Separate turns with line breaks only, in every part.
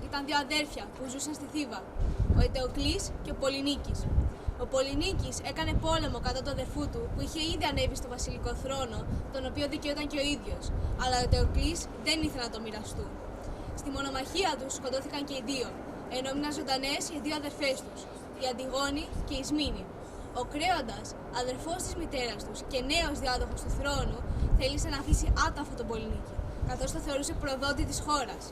ήταν δύο αδέρφια που ζούσαν στη Θήβα, ο Ετεοκλής και ο Πολυνίκης. Ο Πολυνίκης έκανε πόλεμο κατά του αδερφού του που είχε ήδη ανέβει στο βασιλικό θρόνο, τον οποίο δικαιόταν και ο ίδιος, αλλά ο Ετεοκλής δεν ήθελε να το μοιραστούν. Στη μονομαχία τους σκοτώθηκαν και οι δύο, ενώ έμειναν ζωντανές οι δύο αδερφές τους, η Αντιγόνη και η Σμήνη. Ο Κρέοντας, αδερφός της μητέρας τους και νέος διάδοχος του θρόνου, θέλησε να αφήσει άταφο τον Πολυνίκη, καθώς το θεωρούσε προδότη της χώρας.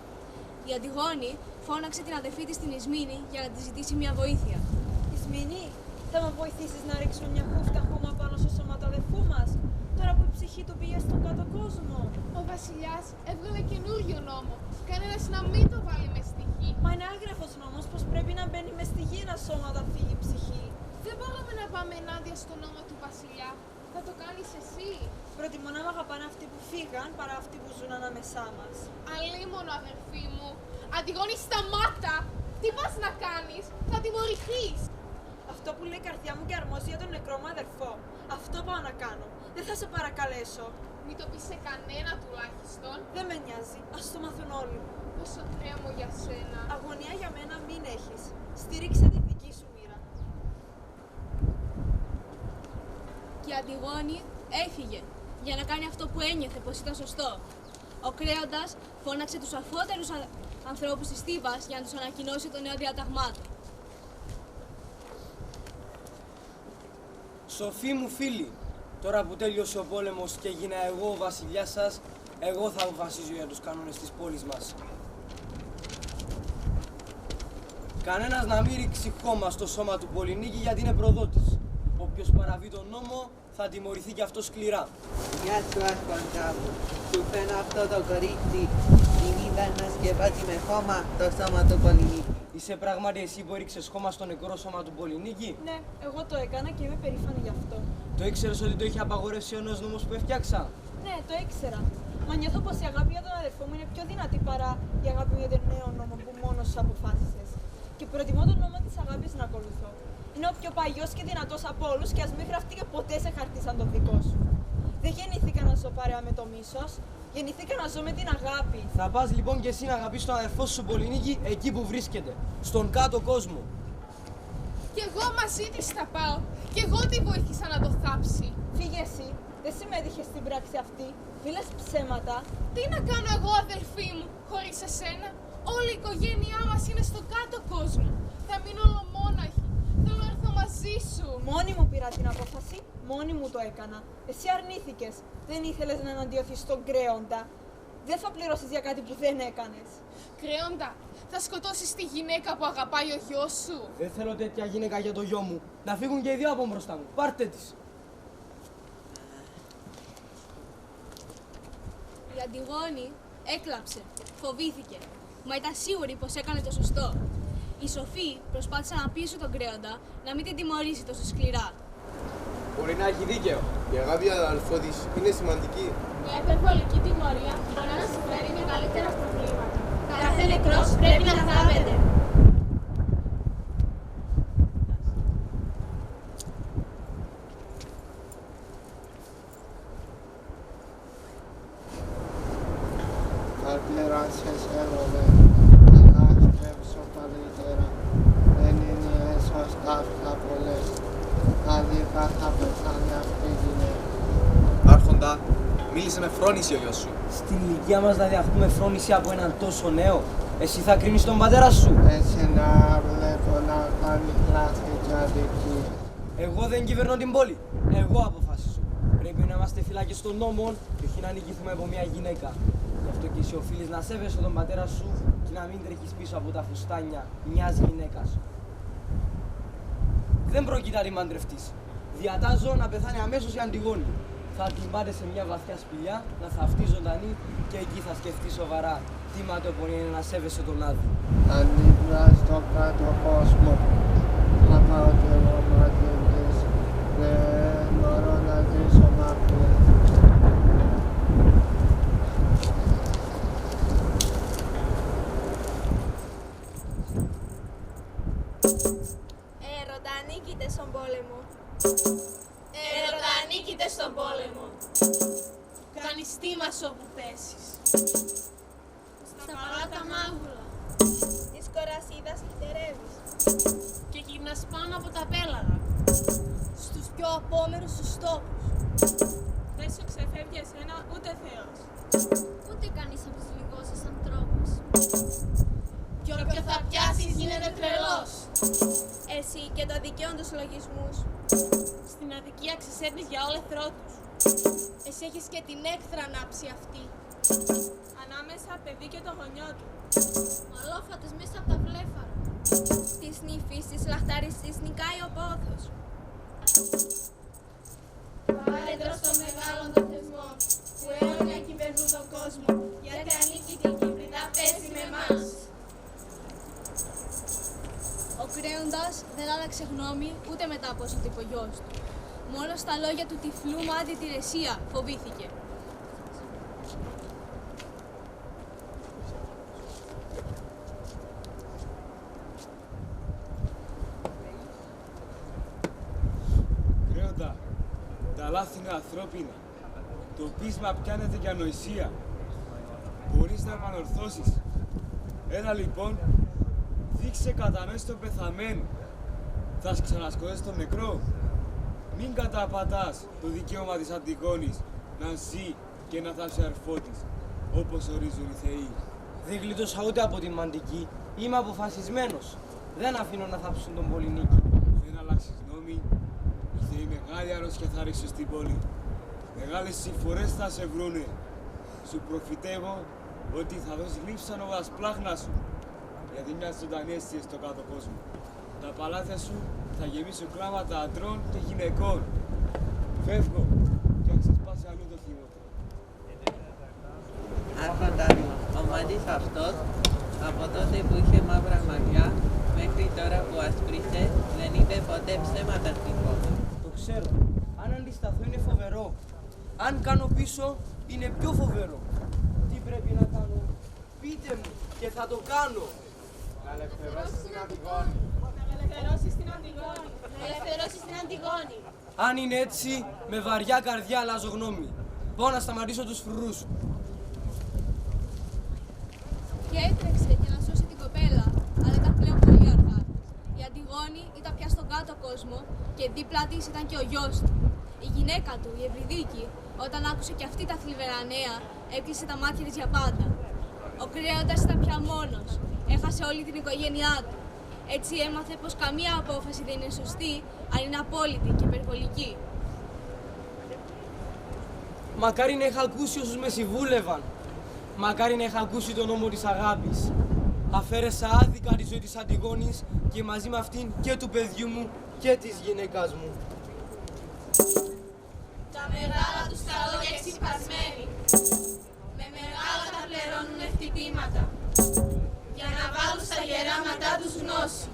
Η Αντιγόνη φώναξε την αδερφή της την Ισμήνη για να της ζητήσει μια βοήθεια.
Ισμήνη, θα με βοηθήσεις να ρίξουμε μια χούφτα χώμα πάνω στο σώμα του αδερφού μας, τώρα που η ψυχή του πήγε στον κάτω κόσμο?
Ο βασιλιάς έβγαλε καινούριο νόμο. Κανένας να μην το βάλει με στη γη.
Μα είναι άγραφος νόμος πως πρέπει να μπαίνει με στη γη ένα σώμα όταν φύγει η ψυχή.
Δεν μπορούμε να πάμε ενάντια στον νόμο του βασιλιά. Θα το κάνεις εσύ.
Προτιμώ να μ' αγαπάνε αυτοί που φύγαν παρά αυτοί που ζουν ανάμεσά μας.
Αλίμονο, αδερφή μου. Αντιγόνη, σταμάτα! Τι πας να κάνεις? Θα τιμωρηθείς.
Αυτό που λέει η καρδιά μου και αρμόζει για τον νεκρό μου αδερφό. Αυτό πάω να κάνω. Δεν θα σε παρακαλέσω.
Μην το πεις σε κανένα τουλάχιστον.
Δεν με νοιάζει. Ας το μάθουν όλοι.
Πόσο τρέμω για σένα.
Αγωνία για μένα μην έχεις. Στήριξε τη δική σου μοίρα.
Και η Αντιγόνη έφυγε για να κάνει αυτό που ένιωθε πως ήταν σωστό. Ο Κρέοντας φώναξε τους αφότερους ανθρώπους της Θήβας για να τους ανακοινώσει το νέο διάταγμά του.
Σοφοί μου φίλοι, τώρα που τέλειωσε ο πόλεμος και έγινα εγώ ο βασιλιάς σας, εγώ θα αποφασίζω για τους κανόνες της πόλης μας. Κανένας να μην ρίξει χώμα στο σώμα του Πολυνίκη γιατί είναι προδότης. Όποιος παραβεί τον νόμο θα τιμωρηθεί κι αυτό σκληρά.
Γεια σου, Άρχοντα μου. Σου φαίνω αυτό το κορίτσι. Την είδα να σκεπάζει με χώμα το σώμα του Πολυνίκη.
Είσαι πράγματι εσύ που έριξες χώμα στο νεκρό σώμα του Πολυνίκη?
Ναι, εγώ το έκανα και είμαι περήφανη γι' αυτό.
Το ήξερες ότι το είχε απαγορεύσει ο νέος νόμος που έφτιαξα?
Ναι, το ήξερα. Μα νιώθω πως η αγάπη για τον αδερφό μου είναι πιο δυνατή παρά η αγάπη για τον νέο νόμο που μόνος σου αποφάσισες. Και προτιμώ τον νόμο της αγάπης να ακολουθώ. Είναι ο πιο παλιός και δυνατός από όλους και ας μην γραφτεί ποτέ σε χαρτί σαν τον δικό σου. Δεν γεννήθηκα να ζω παρέα με το μίσος, γεννήθηκα να ζω με την αγάπη.
Θα πας λοιπόν και εσύ να αγαπήσεις τον αδερφό σου Πολυνίκη εκεί που βρίσκεται, στον κάτω κόσμο.
Κι εγώ μαζί της θα πάω. Κι εγώ τη βοήθησα να το θάψει.
Φύγε εσύ, δεν συμμετείχες στην πράξη αυτή. Μη λες ψέματα.
Τι να κάνω εγώ, αδελφή μου, χωρίς εσένα? Όλη η οικογένειά μας είναι στον κάτω κόσμο. Θα μείνω ολομόναχη. Θέλω να έρθω μαζί σου.
Μόνη μου πήρα την απόφαση, μόνη μου το έκανα. Εσύ αρνήθηκες. Δεν ήθελες να εναντιωθείς στον Κρέοντα. Δεν θα πληρώσεις για κάτι που δεν έκανες.
Κρέοντα, θα σκοτώσεις τη γυναίκα που αγαπάει ο γιος σου.
Δεν θέλω τέτοια γυναίκα για το γιο μου. Να φύγουν και οι δύο από μπροστά μου. Πάρτε τις.
Η Αντιγόνη έκλαψε, φοβήθηκε, μα ήταν σίγουρη πως έκανε το σωστό. Οι σοφοί προσπάθησαν να πείσουν τον Κρέοντα να μην την τιμωρήσει τόσο σκληρά.
Μπορεί να έχει δίκαιο. Η αγάπη για τον αδελφό της είναι σημαντική.
Μια υπερβολική τιμωρία μπορεί να σου φέρει μεγαλύτερα προβλήματα. Κάθε νεκρός πρέπει να θάβεται.
Καρπέρα σε σέβομαι, αλλά σκέψω καλύτερα. Δεν είναι σωστά αυτά που λες. Άδικα θα πεθάνει αυτή η γυναίκα.
Άρχοντα, μίλησε με φρόνηση ο γιος σου.
Στην ηλικία μας να διδαχτούμε φρόνηση από έναν τόσο νέο. Εσύ θα κρίνεις τον πατέρα σου.
Έτσι να βλέπω να κάνει λάθη και αδικίες.
Εγώ δεν κυβερνώ την πόλη. Εγώ αποφάσισα. Πρέπει να είμαστε φυλάκες των νόμων και όχι να νικηθούμε από μια γυναίκα. Γι' αυτό και εσύ οφείλεις να σέβεσαι τον πατέρα σου και να μην τρέχεις πίσω από τα φουστάνια μιας γυναίκας. Δεν πρόκειται να την μαντρευτείς. Διατάζω να πεθάνει αμέσως η Αντιγόνη. Θα την πάτε σε μια βαθιά σπηλιά, να θαυτεί ζωντανή και εκεί θα σκεφτεί σοβαρά τι ματαιοπονία είναι να σέβεσαι τον Άδη.
Ανήκω στον κάτω κόσμο. Θα πάω και εγώ μαζί της. Δεν μπορώ να ζήσω μακριά.
Έρωτα, ανήκειτε στον πόλεμο.
Έρωτα, ανήκειτε στον πόλεμο. Κάνεις τίμα όπου πέσεις. Στα παλάτα μάγουλα.
τώρα είδας χειτερεύεις.
Και γυρνάς πάνω από τα πέλαγα.
Στους πιο απόμερους τους τόπους.
Δεν σου ξεφεύγει εσένα ούτε Θεός.
Ούτε κανείς από τους λιγότερους ανθρώπους.
Και όποιο θα πιάσεις γίνεται τρελός.
Εσύ και το δικαίον τους λογισμούς.
Στην αδικία ξεσέρνεις για όλο εχθρό τους.
Εσύ έχεις και την έκθρα ανάψη αυτή.
Ανάμεσα παιδί και το γονιό του.
Μαλόφατος μέσα από τα βλέφαρα.
Της νύφης, της λαχτάρης, της νικάει ο πόθος.
Πάρε στο μεγάλο των θεσμών που αιώνια κυβερνούν τον κόσμο. Γιατί ανήκει την Κύπριδα παίζει με εμάς.
Ο Κρέοντας δεν άλλαξε γνώμη ούτε μετά από όσο το είπε ο γιος του. Μόνο στα λόγια του τυφλού μάτι τη Ρεσία φοβήθηκε.
Κρέοντα, τα λάθη είναι ανθρώπινα. Το πείσμα πιάνεται για ανοησία. Μπορείς να επανορθώσεις. Έλα λοιπόν, δείξε κατανόηση στον πεθαμένο. Θα ξανασκοτώσεις τον νεκρό. Μην καταπατάς το δικαίωμα της Αντιγόνης να ζει και να θάψει αρφό της, όπως ορίζουν οι θεοί.
Δεν γλίτωσα ούτε από τη μαντική. Είμαι αποφασισμένος. Δεν αφήνω να θάψουν τον Πολυνίκη.
Δεν αλλάξεις γνώμη. Οι θεοί μεγάλη αρρώστια θα ρίξουν στην πόλη. Μεγάλες συμφορές θα σε βρούνε. Σου προφητεύω ότι θα δώσει λείψανο σπλάχνα σου. Γιατί μια ζωντανή αίσθηση στον κάτω κόσμο. Τα παλάτια σου θα γεμίσουν κλάματα αντρών και γυναικών. Φεύγω και αν σε σπάσει αλλού το θυμό.
Άρχοντα μου, ο μάτης αυτός, από τότε που είχε μαύρα μαλλιά, μέχρι τώρα που ασπρίσαι, δεν είπε ποτέ ψέματα στην πόλη.
Το ξέρω. Αν αντισταθώ είναι φοβερό. Αν κάνω πίσω είναι πιο φοβερό. Τι πρέπει να κάνω? Πείτε μου και θα το κάνω.
Να ελευθερώσεις την Αντιγόνη.
Ελευθερώσεις την Αντιγόνη.
Ελευθερώσεις την Αντιγόνη.
Αν είναι έτσι, με βαριά καρδιά αλλάζω γνώμη. Πάω να σταματήσω τους φρουρούς.
Και έτρεξε για να σώσει την κοπέλα, αλλά ήταν πλέον πολύ αργά. Η Αντιγόνη ήταν πια στον κάτω κόσμο και δίπλα της ήταν και ο γιος του. Η γυναίκα του, η Ευρυδίκη, όταν άκουσε και αυτή τα θλιβερά νέα, έκλεισε τα μάτια της για πάντα. Ο Κρέοντας ήταν πια μόνος. Έχασε όλη την οικογένειά του. Έτσι έμαθε πως καμία απόφαση δεν είναι σωστή, αν είναι απόλυτη και υπερβολική.
Μακάρι να είχα ακούσει όσους με συμβούλευαν. Μακάρι να είχα ακούσει τον νόμο της αγάπης. Αφαίρεσα άδικα τη ζωή της Αντιγόνης και μαζί με αυτήν και του παιδιού μου και της γυναίκας μου.
Τα μεγάλα τους τα λόγια ξυπασμένοι. Με μεγάλα τα πληρώνουν χτυπήματα. Για να βάλουν στα γεράματά τους γνώση.